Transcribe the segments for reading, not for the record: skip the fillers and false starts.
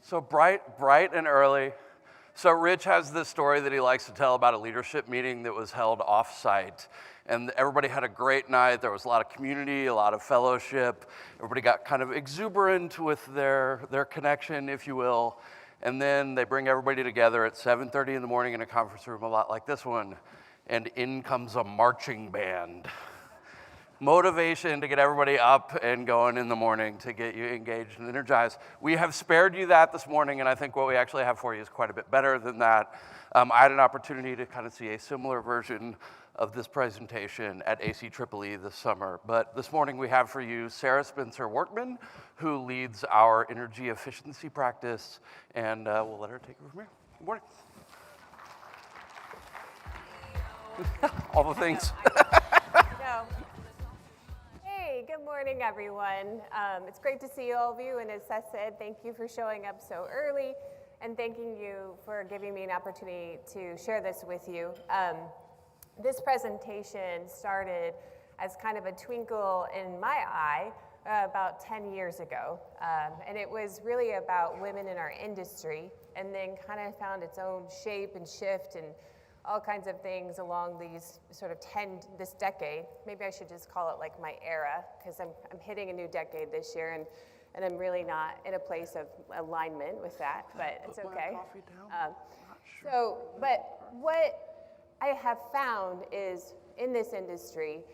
So bright and early. So Rich has this story that he likes to tell about a leadership meeting that was held off-site. And everybody had a great night. There was a lot of community, a lot of fellowship. Everybody got kind of exuberant with their connection, if you will. And then they bring everybody together at 7:30 in the morning in a conference room a lot like this one. And in comes a marching band. Motivation to get everybody up and going in the morning to get you engaged and energized. We have spared you that this morning, and I think what we actually have for you is quite a bit better than that. I had an opportunity to kind of see a similar version of this presentation at ACEEE this summer. But this morning we have for you Sarah Spencer-Workman, who leads our energy efficiency practice, and we'll let her take it from here. Good morning. All the things. Hey, good morning, everyone. It's great to see all of you, and as Seth said, thank you for showing up so early, and thanking you for giving me an opportunity to share this with you. This presentation started as kind of a twinkle in my eye about 10 years ago, and it was really about women in our industry, and then kind of found its own shape and shift and all kinds of things along these sort of this decade. Maybe I should just call it like my era, because I'm hitting a new decade this year, and I'm really not in a place of alignment with that, but it's okay. But what I have found is in this industry,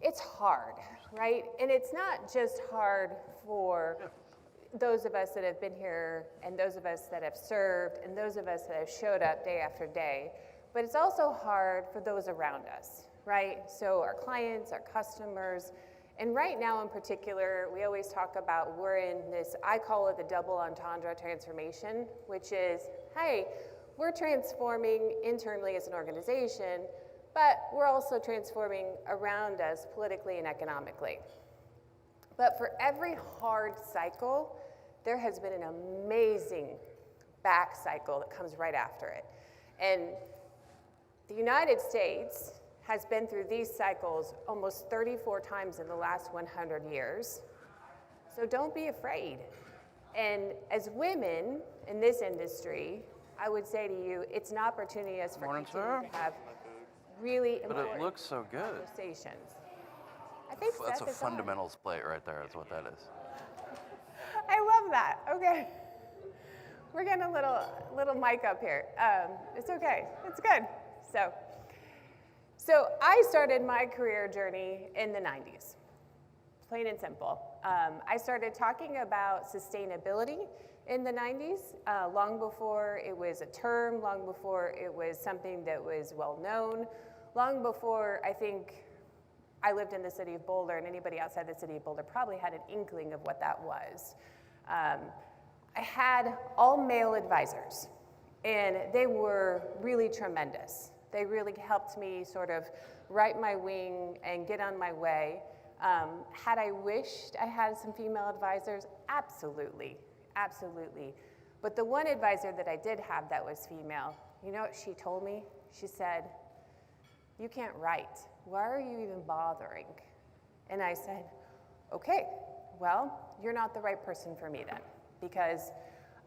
it's hard, right? And it's not just hard for those of us that have been here, and those of us that have served, and those of us that have showed up day after day, but it's also hard for those around us, right? So our clients, our customers, and right now in particular, we always talk about we're in this, I call it the double entendre transformation, which is, hey, we're transforming internally as an organization, but we're also transforming around us politically and economically. But for every hard cycle, there has been an amazing back cycle that comes right after it. And the United States has been through these cycles almost 34 times in the last 100 years. So don't be afraid. And as women in this industry, I would say to you, it's an opportunity as for you to have really important But it looks so good. Conversations. I think That's a Seth is fundamentals plate right there, is what that is. I love that. Okay. We're getting a little mic up here. It's okay. It's good. So I started my career journey in the 90s, plain and simple. I started talking about sustainability in the 90s, long before it was a term, long before it was something that was well known, long before I think I lived in the city of Boulder, and anybody outside the city of Boulder probably had an inkling of what that was. I had all male advisors, and they were really tremendous. They really helped me sort of right my wing and get on my way. Had I wished I had some female advisors? Absolutely, absolutely. But the one advisor that I did have that was female, you know what she told me? She said, "You can't write. Why are you even bothering?" And I said, "Okay, well, you're not the right person for me then, because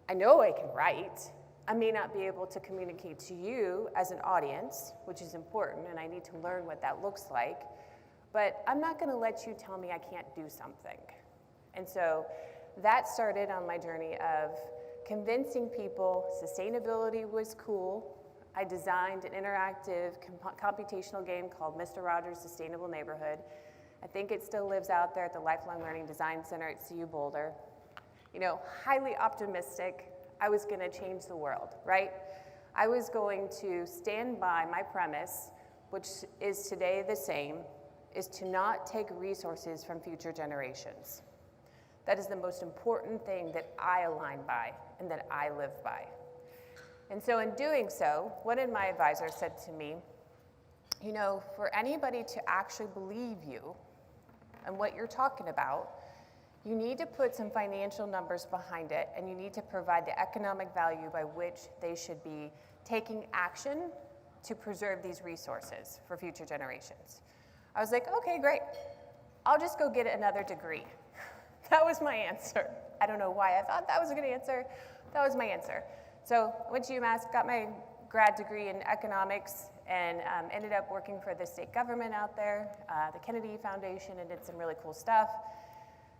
I know I can write. I may not be able to communicate to you as an audience, which is important, and I need to learn what that looks like, but I'm not gonna let you tell me I can't do something." And so that started on my journey of convincing people sustainability was cool. I designed an interactive computational game called Mr. Rogers' Sustainable Neighborhood. I think it still lives out there at the Lifelong Learning Design Center at CU Boulder. You know, highly optimistic, I was gonna change the world, right? I was going to stand by my premise, which is today the same, is to not take resources from future generations. That is the most important thing that I align by and that I live by. And so in doing so, one of my advisors said to me, you know, for anybody to actually believe you and what you're talking about, you need to put some financial numbers behind it, and you need to provide the economic value by which they should be taking action to preserve these resources for future generations. I was like, okay, great. I'll just go get another degree, That was my answer. I don't know why I thought that was a good answer. That was my answer. So I went to UMass, got my grad degree in economics, and ended up working for the state government out there, the Kennedy Foundation, and did some really cool stuff.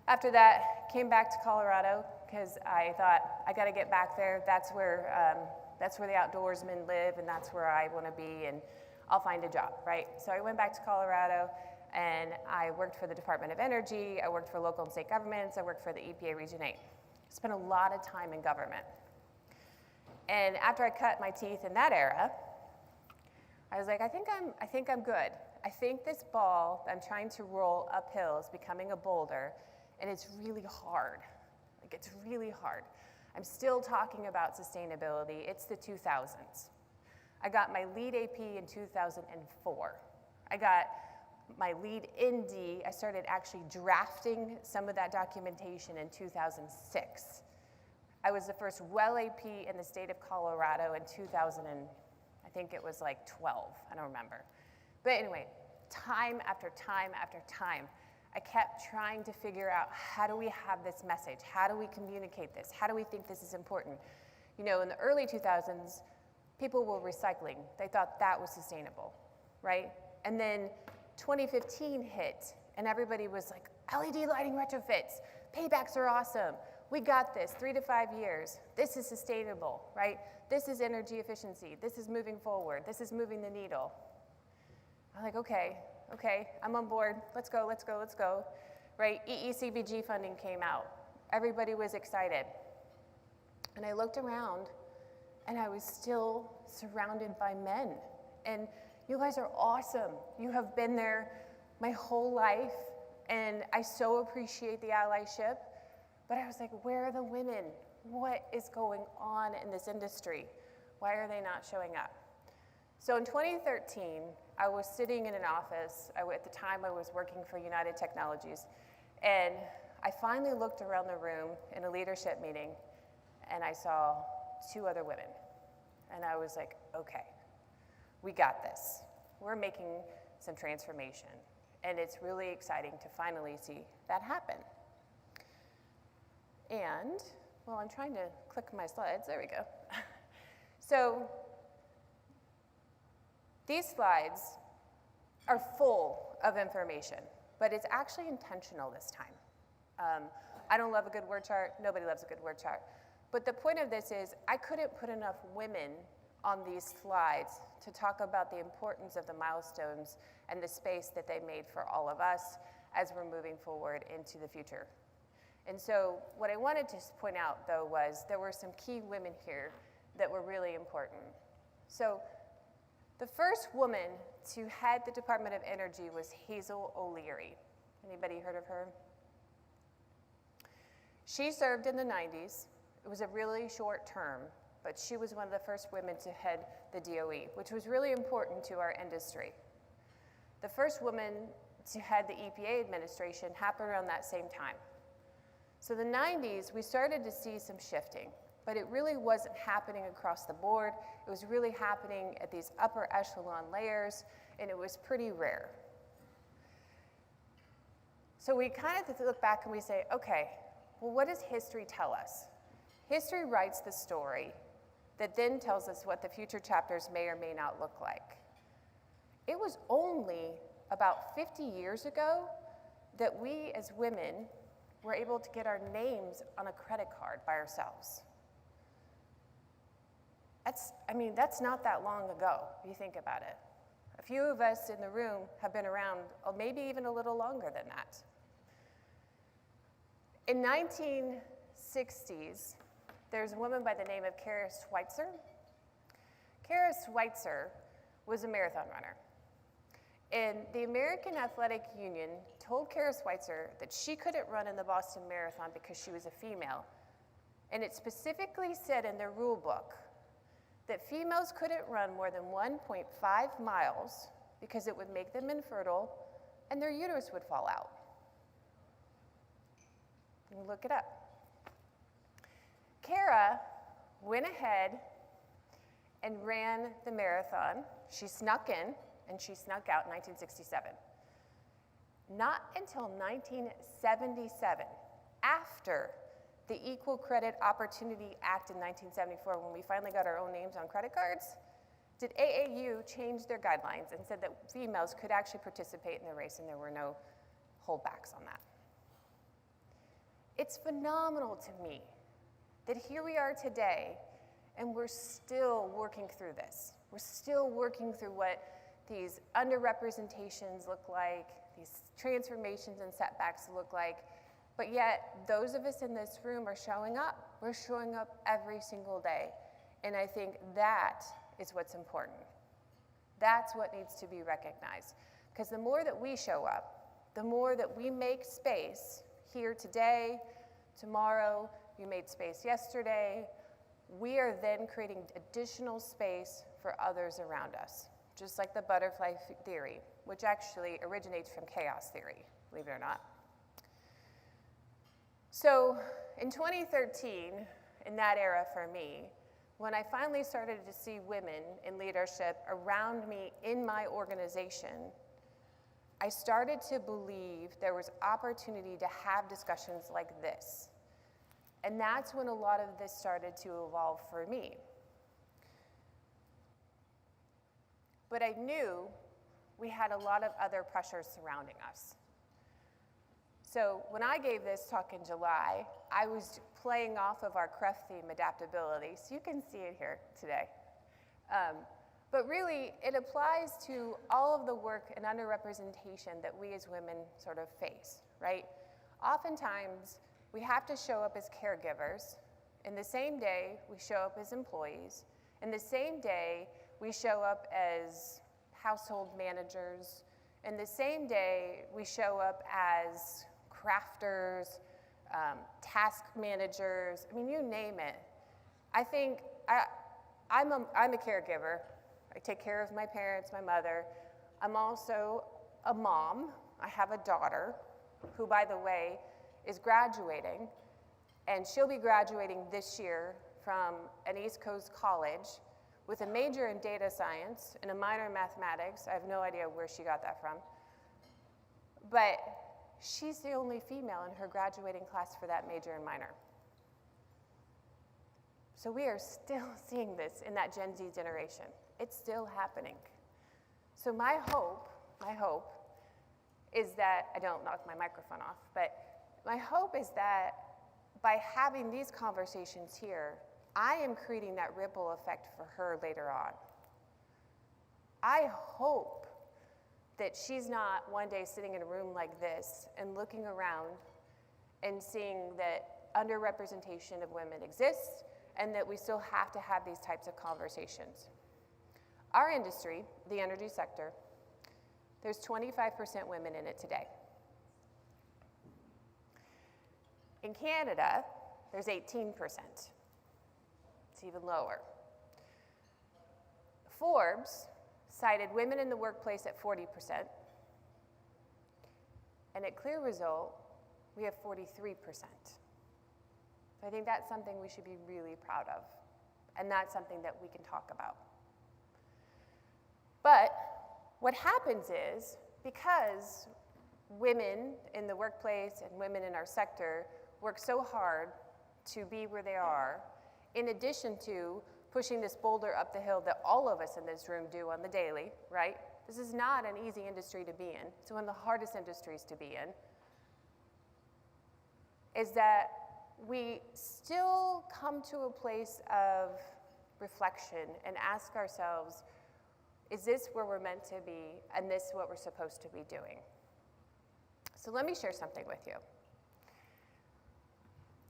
After that, came back to Colorado because I thought I got to get back there. That's where the outdoorsmen live, and that's where I want to be, and I'll find a job, right? So I went back to Colorado, and I worked for the Department of Energy. I worked for local and state governments. I worked for the EPA Region 8. Spent a lot of time in government. And after I cut my teeth in that era, I was like, I think I'm good. I think this ball I'm trying to roll uphill is becoming a boulder, and it's really hard. Like, it's really hard. I'm still talking about sustainability. It's the 2000s. I got my lead AP in 2004. I got my lead ND. I started actually drafting some of that documentation in 2006. I was the first well AP in the state of Colorado in 2000, and I think it was like 12, I don't remember. But anyway, time after time after time, I kept trying to figure out, how do we have this message? How do we communicate this? How do we think this is important? You know, in the early 2000s, people were recycling. They thought that was sustainable, right? And then 2015 hit, and everybody was like, LED lighting retrofits, paybacks are awesome. We got this, 3 to 5 years. This is sustainable, right? This is energy efficiency. This is moving forward. This is moving the needle. I'm like, okay, I'm on board. Let's go, right? EECBG funding came out. Everybody was excited. And I looked around, and I was still surrounded by men. And you guys are awesome. You have been there my whole life, and I so appreciate the allyship. But I was like, where are the women? What is going on in this industry? Why are they not showing up? So in 2013, I was sitting in an office. At the time, I was working for United Technologies. And I finally looked around the room in a leadership meeting, and I saw 2 other women. And I was like, okay, we got this. We're making some transformation. And it's really exciting to finally see that happen. And, well, I'm trying to click my slides. There we go. So these slides are full of information, but it's actually intentional this time. I don't love a good word chart. Nobody loves a good word chart. But the point of this is, I couldn't put enough women on these slides to talk about the importance of the milestones and the space that they made for all of us as we're moving forward into the future. And so what I wanted to point out, though, was there were some key women here that were really important. So the first woman to head the Department of Energy was Hazel O'Leary. Anybody heard of her? She served in the 90s. It was a really short term, but she was one of the first women to head the DOE, which was really important to our industry. The first woman to head the EPA administration happened around that same time. So the 90s, we started to see some shifting, but it really wasn't happening across the board. It was really happening at these upper echelon layers, and it was pretty rare. So we kind of look back and we say, okay, well, what does history tell us? History writes the story that then tells us what the future chapters may or may not look like. It was only about 50 years ago that we as women were able to get our names on a credit card by ourselves. That's not that long ago, if you think about it. A few of us in the room have been around, or maybe even a little longer than that. In 1960s, there's a woman by the name of Kara Schweitzer. Kara Schweitzer was a marathon runner. And the American Athletic Union told Kara Schweitzer that she couldn't run in the Boston Marathon because she was a female. And it specifically said in their rule book that females couldn't run more than 1.5 miles because it would make them infertile and their uterus would fall out. You look it up. Kara went ahead and ran the marathon. She snuck in and she snuck out in 1967. Not until 1977 after the Equal Credit Opportunity Act in 1974, when we finally got our own names on credit cards, did AAU change their guidelines and said that females could actually participate in the race and there were no holdbacks on that. It's phenomenal to me that here we are today and we're still working through this. We're still working through what these underrepresentations look like, these transformations and setbacks look like, but yet those of us in this room are showing up. We're showing up every single day. And I think that is what's important. That's what needs to be recognized. Because the more that we show up, the more that we make space here today, tomorrow, you made space yesterday, we are then creating additional space for others around us. Just like the butterfly theory, which actually originates from chaos theory, believe it or not. So in 2013, in that era for me, when I finally started to see women in leadership around me in my organization, I started to believe there was opportunity to have discussions like this. And that's when a lot of this started to evolve for me. But I knew we had a lot of other pressures surrounding us. So when I gave this talk in July, I was playing off of our CREF theme, adaptability, so you can see it here today. But really, it applies to all of the work and underrepresentation that we as women sort of face, right? Oftentimes, we have to show up as caregivers. In the same day, we show up as employees. In the same day, we show up as household managers. In the same day, we show up as crafters, task managers, I mean, you name it. I think I'm a caregiver. I take care of my parents, my mother. I'm also a mom. I have a daughter who, by the way, is graduating, and she'll be graduating this year from an East Coast college with a major in data science and a minor in mathematics. I have no idea where she got that from. But she's the only female in her graduating class for that major and minor. So we are still seeing this in that Gen Z generation. It's still happening. So my hope is that, I don't knock my microphone off, but my hope is that by having these conversations here, I am creating that ripple effect for her later on. I hope that she's not one day sitting in a room like this and looking around and seeing that underrepresentation of women exists and that we still have to have these types of conversations. Our industry, the energy sector, there's 25% women in it today. In Canada, there's 18%. It's even lower. Forbes cited women in the workplace at 40%. And at CLEAResult, we have 43%. So I think that's something we should be really proud of. And that's something that we can talk about. But what happens is, because women in the workplace and women in our sector work so hard to be where they are, in addition to pushing this boulder up the hill that all of us in this room do on the daily, right? This is not an easy industry to be in. It's one of the hardest industries to be in. Is that we still come to a place of reflection and ask ourselves, is this where we're meant to be, and this what we're supposed to be doing? So let me share something with you.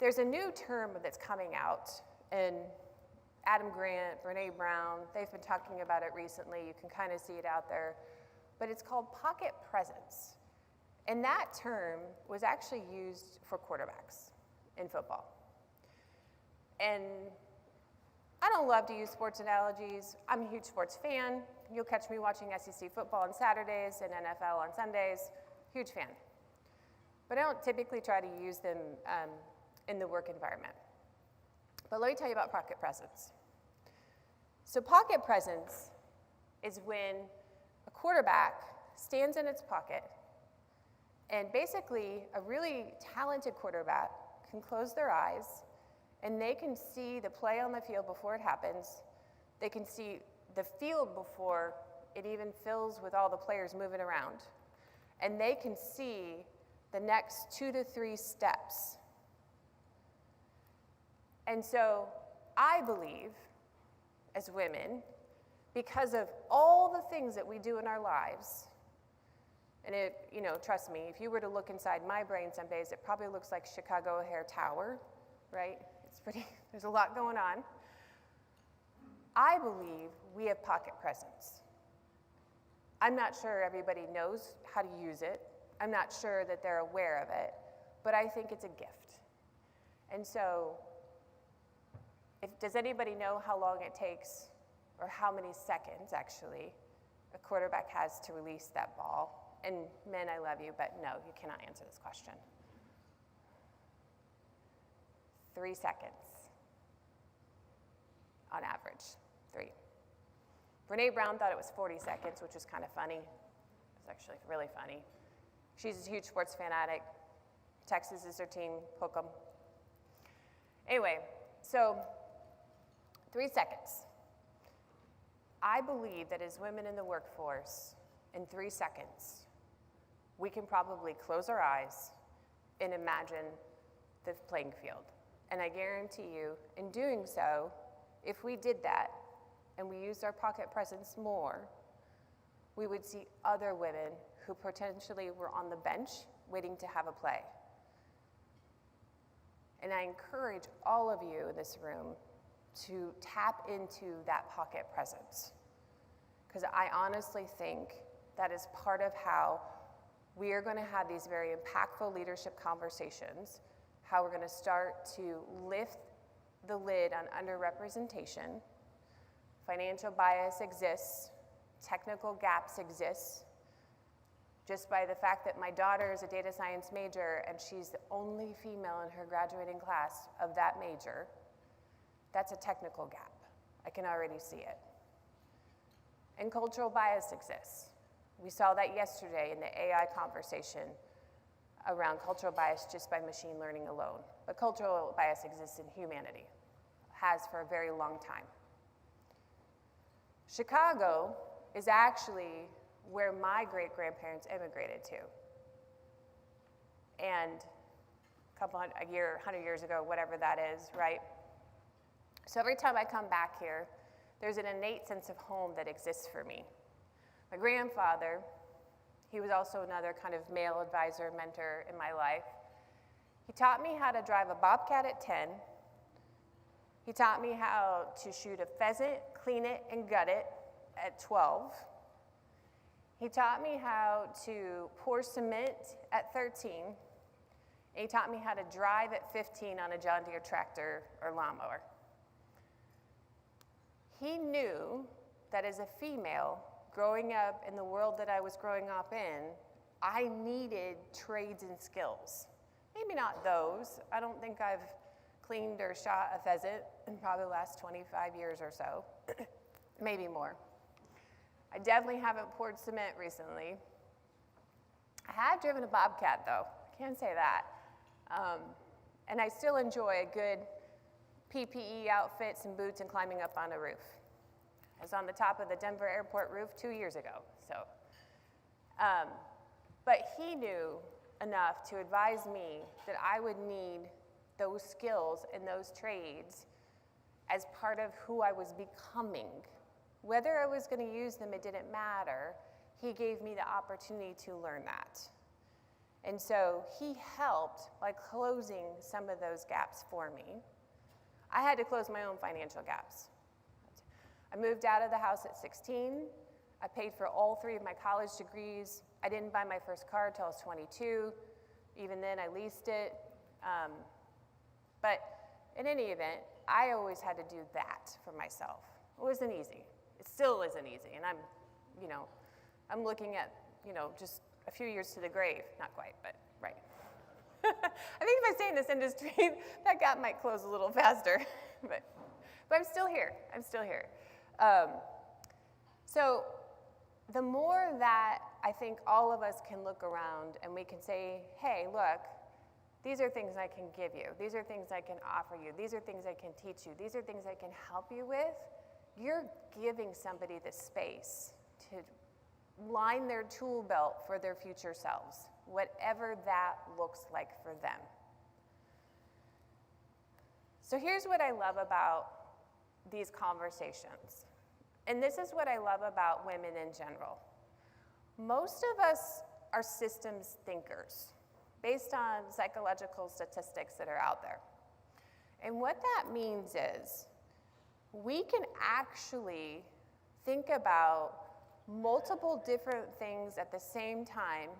There's a new term that's coming out, and Adam Grant, Brene Brown, they've been talking about it recently. You can kind of see it out there. But it's called pocket presence. And that term was actually used for quarterbacks in football. And I don't love to use sports analogies. I'm a huge sports fan. You'll catch me watching SEC football on Saturdays and NFL on Sundays. Huge fan. But I don't typically try to use them in the work environment. But let me tell you about pocket presence. So pocket presence is when a quarterback stands in its pocket And basically, a really talented quarterback can close their eyes and they can see the play on the field before it happens. They can see the field before it even fills with all the players moving around. And they can see the next 2 to 3 steps. And so I believe, as women, because of all the things that we do in our lives, and trust me, if you were to look inside my brain some days, it probably looks like Chicago O'Hare Tower, right? There's a lot going on. I believe we have pocket presence. I'm not sure everybody knows how to use it. I'm not sure that they're aware of it, but I think it's a gift. And so, does anybody know how long it takes, or how many seconds, actually, a quarterback has to release that ball? And men, I love you, but no, you cannot answer this question. 3 seconds, on average, 3. Brene Brown thought it was 40 seconds, which was kind of funny. It's actually really funny. She's a huge sports fanatic. Texas is her team, hook 'em. Anyway, so 3 seconds. I believe that as women in the workforce, in 3 seconds, we can probably close our eyes and imagine the playing field. And I guarantee you, in doing so, if we did that and we used our pocket presence more, we would see other women who potentially were on the bench waiting to have a play. And I encourage all of you in this room to tap into that pocket presence, because I honestly think that is part of how we are going to have these very impactful leadership conversations, how we're going to start to lift the lid on underrepresentation. Financial bias exists, technical gaps exist. Just by the fact that my daughter is a data science major and she's the only female in her graduating class of that major, that's a technical gap. I can already see it. And cultural bias exists. We saw that yesterday in the AI conversation around cultural bias just by machine learning alone. But cultural bias exists in humanity, has for a very long time. Chicago is actually where my great-grandparents immigrated to. And a year, 100 years ago, whatever that is, right? So every time I come back here, there's an innate sense of home that exists for me. My grandfather, he was also another kind of male advisor, mentor in my life. He taught me how to drive a Bobcat at 10. He taught me how to shoot a pheasant, clean it, and gut it at 12. He taught me how to pour cement at 13. And he taught me how to drive at 15 on a John Deere tractor or lawnmower. He knew that as a female, growing up in the world that I was growing up in, I needed trades and skills. Maybe not those. I don't think I've cleaned or shot a pheasant in probably the last 25 years or so, maybe more. I definitely haven't poured cement recently. I have driven a Bobcat though, I can say that. And I still enjoy a good PPE outfit, some boots, and climbing up on a roof. I was on the top of the Denver airport roof 2 years ago, so. But he knew enough to advise me that I would need those skills and those trades as part of who I was becoming. Whether I was going to use them, it didn't matter. He gave me the opportunity to learn that. And so he helped by closing some of those gaps for me. I had to close my own financial gaps. I moved out of the house at 16. I paid for all 3 of my college degrees. I didn't buy my first car until I was 22. Even then, I leased it. But in any event, I always had to do that for myself. It wasn't easy. It still isn't easy. And I'm looking at, just a few years to the grave. Not quite, but right. I think if I stay in this industry, that gap might close a little faster. but I'm still here. I'm still here. So the more that I think all of us can look around and we can say, hey, look, these are things I can give you. These are things I can offer you. These are things I can teach you. These are things I can help you with. You're giving somebody the space to line their tool belt for their future selves, whatever that looks like for them. So here's what I love about these conversations. And this is what I love about women in general. Most of us are systems thinkers based on psychological statistics that are out there. And what that means is we can actually think about multiple different things at the same time,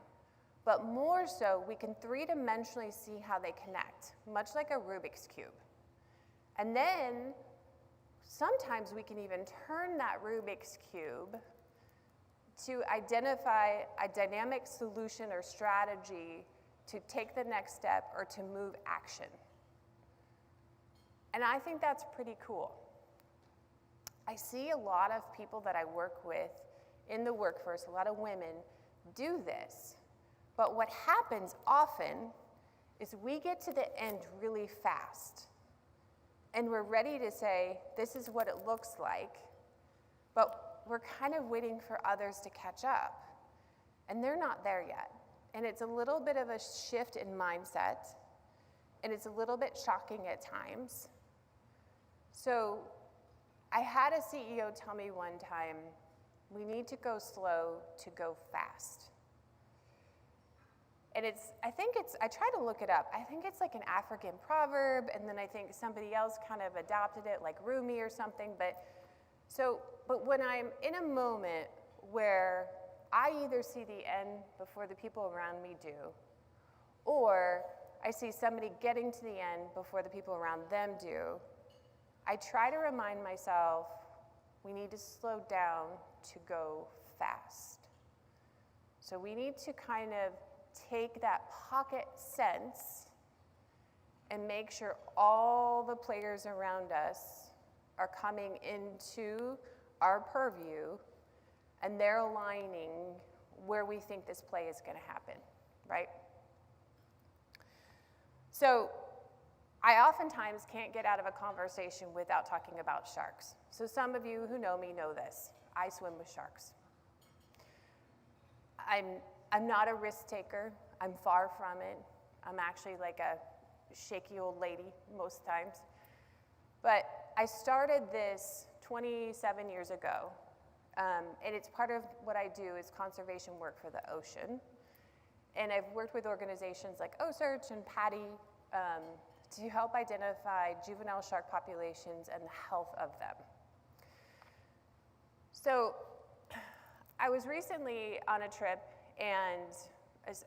but more so, we can three-dimensionally see how they connect, much like a Rubik's Cube. And then sometimes we can even turn that Rubik's Cube to identify a dynamic solution or strategy to take the next step or to move action. And I think that's pretty cool. I see a lot of people that I work with in the workforce, a lot of women, do this. But what happens often is we get to the end really fast. And we're ready to say, this is what it looks like, but we're kind of waiting for others to catch up. And they're not there yet. And it's a little bit of a shift in mindset, and it's a little bit shocking at times. So I had a CEO tell me one time, we need to go slow to go fast. And I tried to look it up. I think it's like an African proverb, and then I think somebody else kind of adopted it, like Rumi or something. But when I'm in a moment where I either see the end before the people around me do, or I see somebody getting to the end before the people around them do, I try to remind myself, we need to slow down to go fast. So we need to kind of take that pocket sense and make sure all the players around us are coming into our purview and they're aligning where we think this play is going to happen, right? So I oftentimes can't get out of a conversation without talking about sharks. So some of you who know me know this. I swim with sharks. I'm not a risk taker. I'm far from it. I'm actually like a shaky old lady most times. But I started this 27 years ago, and it's part of what I do is conservation work for the ocean. And I've worked with organizations like OSearch and PADI to help identify juvenile shark populations and the health of them. So I was recently on a trip, and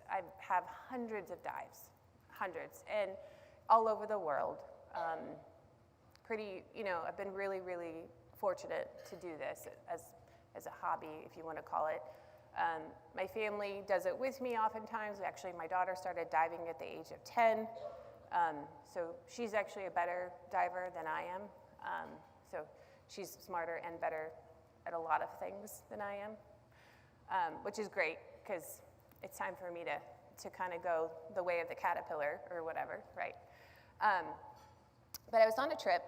I have hundreds of dives, hundreds, and all over the world. I've been really, really fortunate to do this as a hobby, if you want to call it. My family does it with me oftentimes. Actually, my daughter started diving at the age of 10. So she's actually a better diver than I am. So she's smarter and better at a lot of things than I am, which is great because it's time for me to kind of go the way of the caterpillar or whatever, right? But I was on a trip,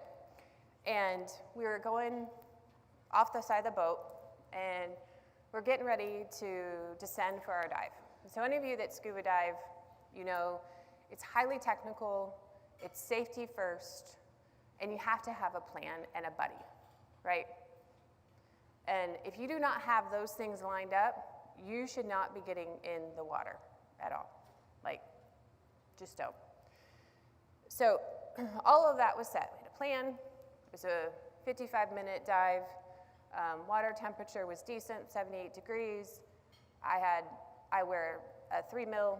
and we were going off the side of the boat, and we're getting ready to descend for our dive. So any of you that scuba dive, you know, it's highly technical, it's safety first, and you have to have a plan and a buddy, right? And if you do not have those things lined up, you should not be getting in the water at all. Like, just don't. So all of that was set. We had a plan. It was a 55-minute dive. Water temperature was decent, 78 degrees. I wear a 3 mil.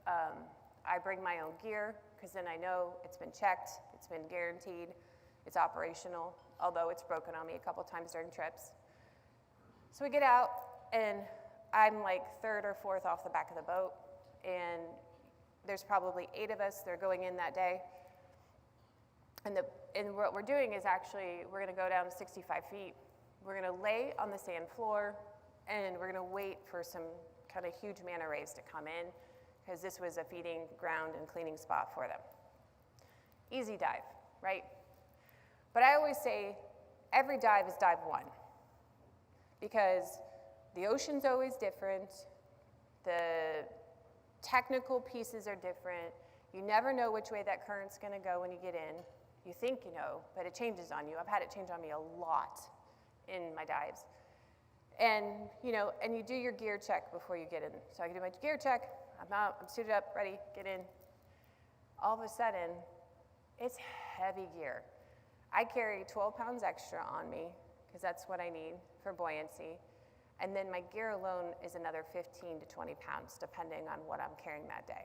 I bring my own gear because then I know it's been checked, it's been guaranteed, it's operational, although it's broken on me a couple times during trips. So we get out, and I'm like third or fourth off the back of the boat, and there's probably 8 of us that are going in that day. And what we're doing is actually, we're gonna go down 65 feet. We're gonna lay on the sand floor, and we're gonna wait for some kind of huge manta rays to come in, because this was a feeding ground and cleaning spot for them. Easy dive, right? But I always say every dive is dive one, because the ocean's always different, the technical pieces are different, you never know which way that current's gonna go when you get in. You think you know, but it changes on you. I've had it change on me a lot in my dives. And and you do your gear check before you get in. So I do my gear check, I'm out, I'm suited up, ready, get in. All of a sudden, it's heavy gear. I carry 12 pounds extra on me, because that's what I need for buoyancy. And then my gear alone is another 15 to 20 pounds, depending on what I'm carrying that day.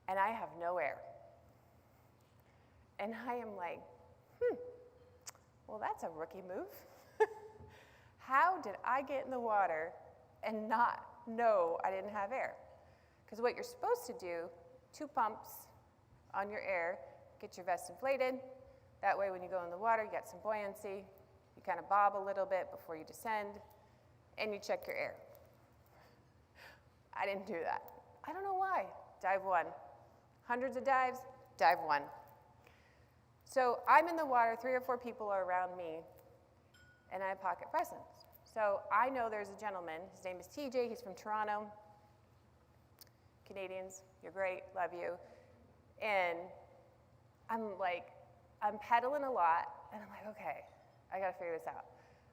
And I have no air. And I am like, well, that's a rookie move. How did I get in the water and not know I didn't have air? Because what you're supposed to do, 2 pumps on your air, get your vest inflated. That way when you go in the water, you get some buoyancy. You kind of bob a little bit before you descend, and you check your air. I didn't do that. I don't know why. Dive one. Hundreds of dives, dive one. So I'm in the water, 3 or 4 people are around me, and I have pocket presence. So I know there's a gentleman, his name is TJ, he's from Toronto. Canadians, you're great, love you. And I'm pedaling a lot, and I'm like, okay, I gotta figure this out.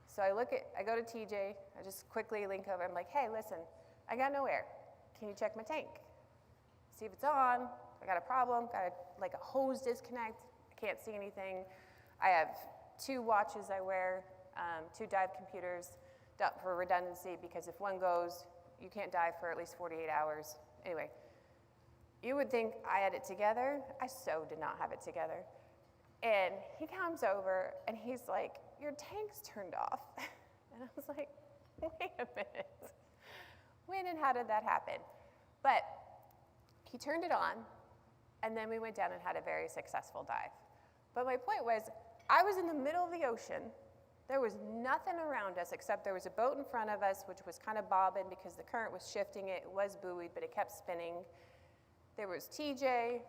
So I go to TJ, I just quickly link over, I'm like, hey, listen, I got no air. Can you check my tank? See if it's on, I got a problem, got a hose disconnect, I can't see anything. I have 2 watches I wear, 2 dive computers for redundancy, because if one goes, you can't dive for at least 48 hours. Anyway, you would think I had it together. I so did not have it together. And he comes over and he's like, your tank's turned off. And I was like, wait a minute. When and how did that happen? But he turned it on, and then we went down and had a very successful dive. But my point was, I was in the middle of the ocean. There was nothing around us except there was a boat in front of us, which was kind of bobbing because the current was shifting it. It was buoyed, but it kept spinning. There was TJ,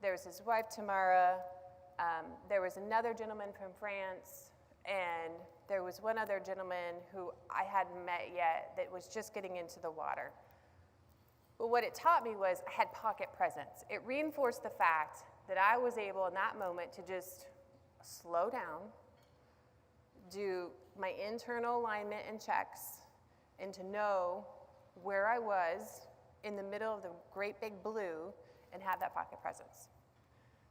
there was his wife Tamara, there was another gentleman from France, and there was one other gentleman who I hadn't met yet that was just getting into the water. But what it taught me was I had pocket presence. It reinforced the fact that I was able in that moment to just slow down, do my internal alignment and checks, and to know where I was in the middle of the great big blue and have that pocket presence.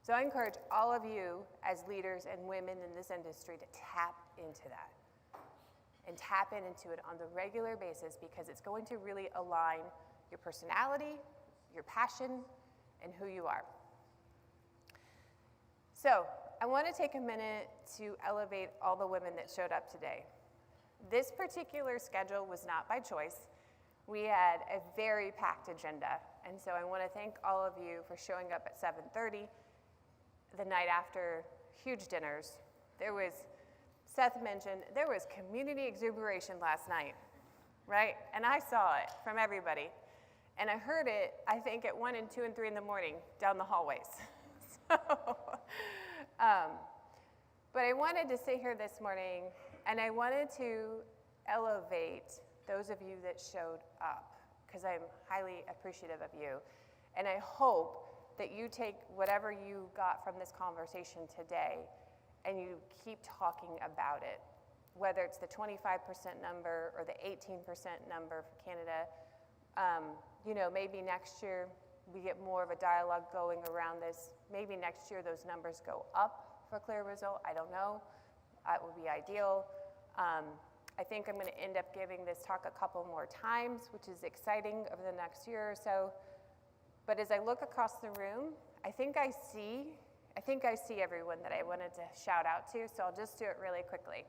So I encourage all of you as leaders and women in this industry to tap into that and tap into it on the regular basis, because it's going to really align your personality, your passion, and who you are. So I want to take a minute to elevate all the women that showed up today. This particular schedule was not by choice. We had a very packed agenda, and so I want to thank all of you for showing up at 7:30 the night after huge dinners. Seth mentioned, there was community exuberation last night, right? And I saw it from everybody. And I heard it, I think, at 1 and 2 and 3 in the morning down the hallways. But I wanted to sit here this morning, and I wanted to elevate those of you that showed up, because I'm highly appreciative of you. And I hope that you take whatever you got from this conversation today and you keep talking about it, whether it's the 25% number or the 18% number for Canada. Maybe next year we get more of a dialogue going around this. Maybe next year those numbers go up for CLEAResult. I don't know. It would be ideal. I think I'm going to end up giving this talk a couple more times, which is exciting over the next year or so. But as I look across the room, I think I see everyone that I wanted to shout out to, so I'll just do it really quickly.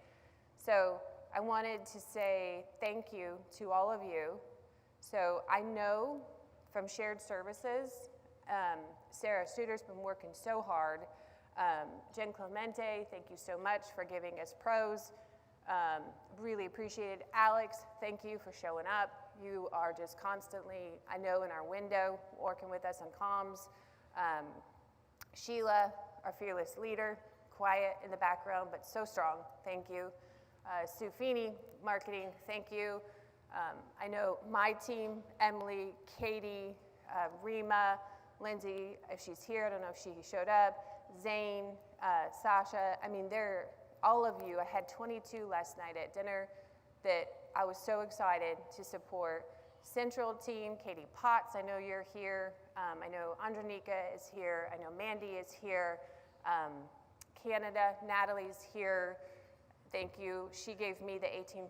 So I wanted to say thank you to all of you. So I know from shared services, Sarah Suter's been working so hard. Jen Clemente, thank you so much for giving us pros. Really appreciate it. Alex, thank you for showing up. You are just constantly, I know, in our window, working with us on comms. Sheila, our fearless leader, quiet in the background, but so strong. Thank you. Sue Feeney, marketing, thank you. I know my team, Emily, Katie, Rima, Lindsay, if she's here, I don't know if she showed up, Zane, Sasha, I mean, all of you. I had 22 last night at dinner that I was so excited to support. Central team, Katie Potts, I know you're here. I know Andronika is here. I know Mandy is here. Canada, Natalie's here. Thank you. She gave me the 18%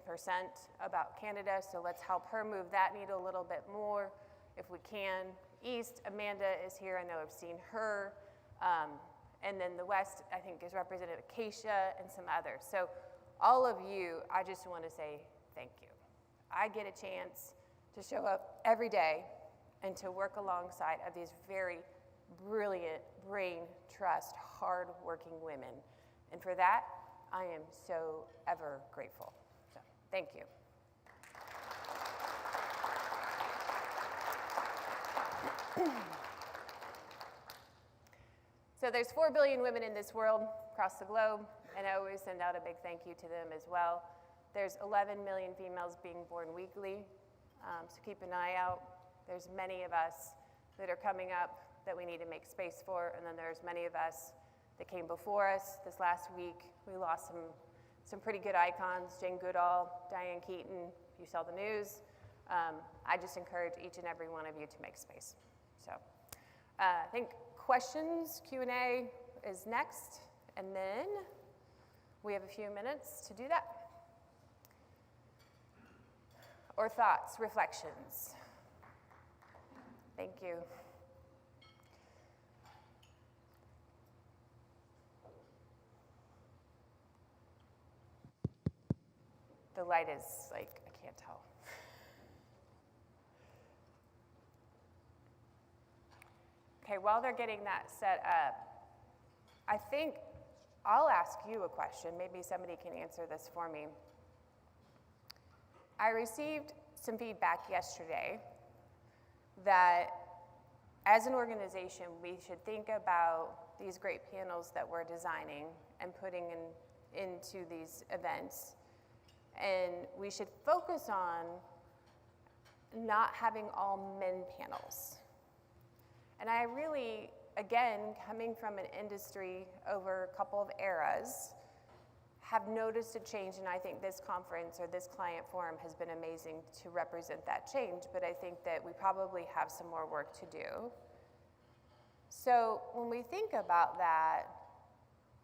about Canada, so let's help her move that needle a little bit more if we can. East, Amanda is here. I know I've seen her. And then the West, I think, is represented Acacia and some others. So all of you, I just want to say thank you. I get a chance to show up every day and to work alongside of these very brilliant, brain trust, hard-working women. And for that, I am so ever grateful. So thank you. So there's 4 billion women in this world across the globe, and I always send out a big thank you to them as well. There's 11 million females being born weekly, so keep an eye out. There's many of us that are coming up that we need to make space for, and then there's many of us that came before us. This last week, we lost some pretty good icons, Jane Goodall, Diane Keaton, if you saw the news. I just encourage each and every one of you to make space. So I think questions, Q&A is next, and then we have a few minutes to do that. Or thoughts, reflections. Thank you. The light is like, I can't tell. Okay, while they're getting that set up, I think I'll ask you a question. Maybe somebody can answer this for me. I received some feedback yesterday that as an organization, we should think about these great panels that we're designing and putting into these events. And we should focus on not having all men panels. And I really, again, coming from an industry over a couple of eras, have noticed a change, and I think this conference or this client forum has been amazing to represent that change, but I think that we probably have some more work to do. So when we think about that,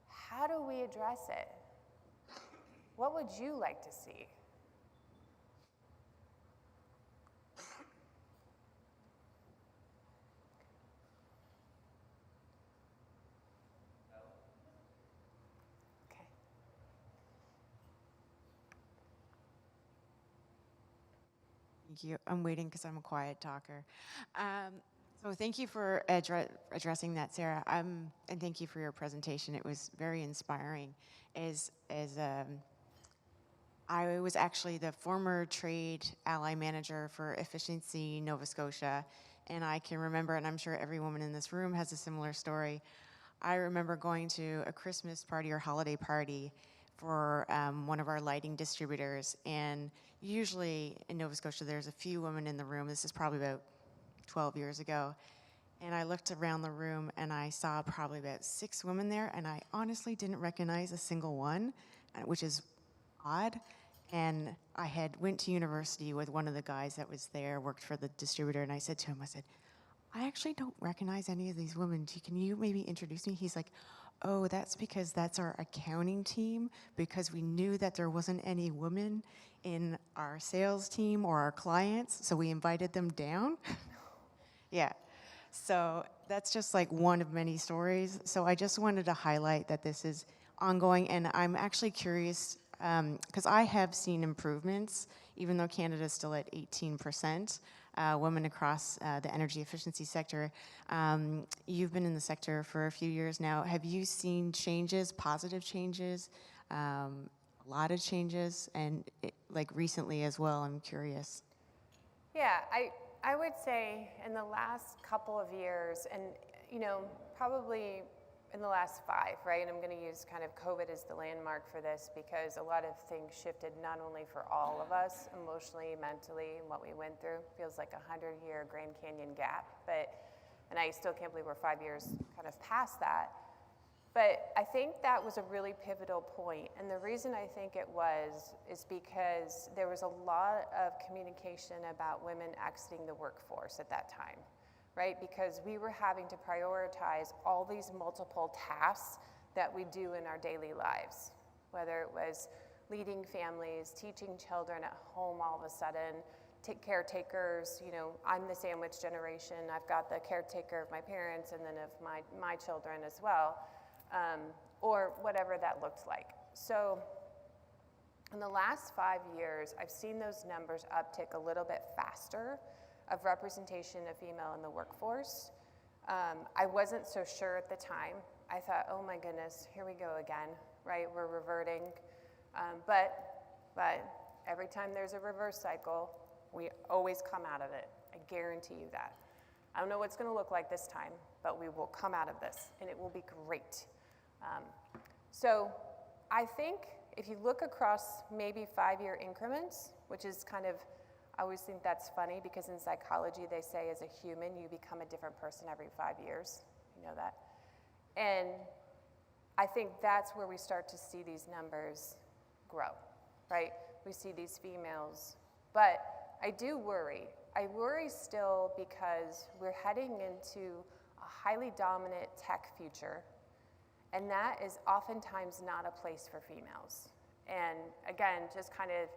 how do we address it? What would you like to see? Thank you. I'm waiting because I'm a quiet talker. So thank you for addressing that, Sarah. And thank you for your presentation. It was very inspiring. I was actually the former trade ally manager for Efficiency Nova Scotia, and I can remember, and I'm sure every woman in this room has a similar story. I remember going to a Christmas party or holiday party for one of our lighting distributors, and usually in Nova Scotia there's a few women in the room. This is probably about 12 years ago, and I looked around the room and I saw probably about 6 women there, and I honestly didn't recognize a single one, which is odd. And I had went to university with one of the guys that was there, worked for the distributor, and I said to him, I said, I actually don't recognize any of these women. Can you maybe introduce me? He's like, oh, that's because that's our accounting team, because we knew that there wasn't any women in our sales team or our clients, so we invited them down. Yeah, so that's just like one of many stories. So I just wanted to highlight that this is ongoing, and I'm actually curious, because I have seen improvements, even though Canada is still at 18%, women across the energy efficiency sector. You've been in the sector for a few years now. Have you seen changes, positive changes, a a lot of changes, and like recently as well, I'm curious. Yeah, I would say in the last couple of years, and probably in the last 5, right? And I'm going to use kind of COVID as the landmark for this because a lot of things shifted not only for all of us emotionally, mentally, and what we went through. Feels like a 100-year Grand Canyon gap, and I still can't believe we're 5 years kind of past that. But I think that was a really pivotal point, and the reason I think it was is because there was a lot of communication about women exiting the workforce at that time, right? Because we were having to prioritize all these multiple tasks that we do in our daily lives, whether it was leading families, teaching children at home all of a sudden, caretakers, I'm the sandwich generation. I've got the caretaker of my parents and then of my children as well. Or whatever that looked like. So in the last 5 years, I've seen those numbers uptick a little bit faster of representation of female in the workforce. I wasn't so sure at the time. I thought, oh my goodness, here we go again, right? We're reverting. But every time there's a reverse cycle, we always come out of it. I guarantee you that. I don't know what it's going to look like this time, but we will come out of this, and it will be great. So I think if you look across maybe 5-year increments, which is kind of, I always think that's funny because in psychology they say as a human you become a different person every 5 years. You know that? And I think that's where we start to see these numbers grow, right? We see these females. But I do worry. I worry still because we're heading into a highly dominant tech future, and that is oftentimes not a place for females. And again, just kind of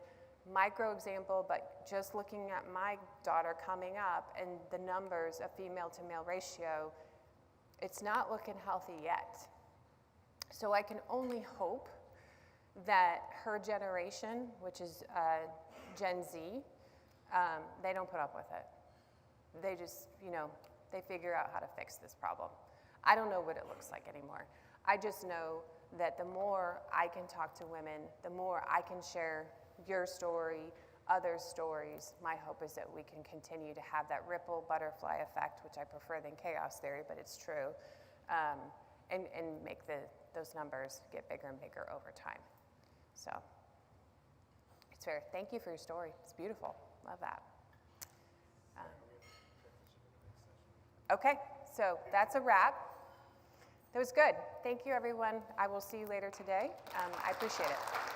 micro example, but just looking at my daughter coming up and the numbers of female to male ratio, it's not looking healthy yet. So I can only hope that her generation, which is Gen Z, they don't put up with it. They just, they figure out how to fix this problem. I don't know what it looks like anymore. I just know that the more I can talk to women, the more I can share your story, other stories, my hope is that we can continue to have that ripple butterfly effect, which I prefer than chaos theory, but it's true, and make those numbers get bigger and bigger over time. So it's fair. Thank you for your story. It's beautiful. Love that. Okay, so that's a wrap. That was good. Thank you, everyone. I will see you later today. I appreciate it.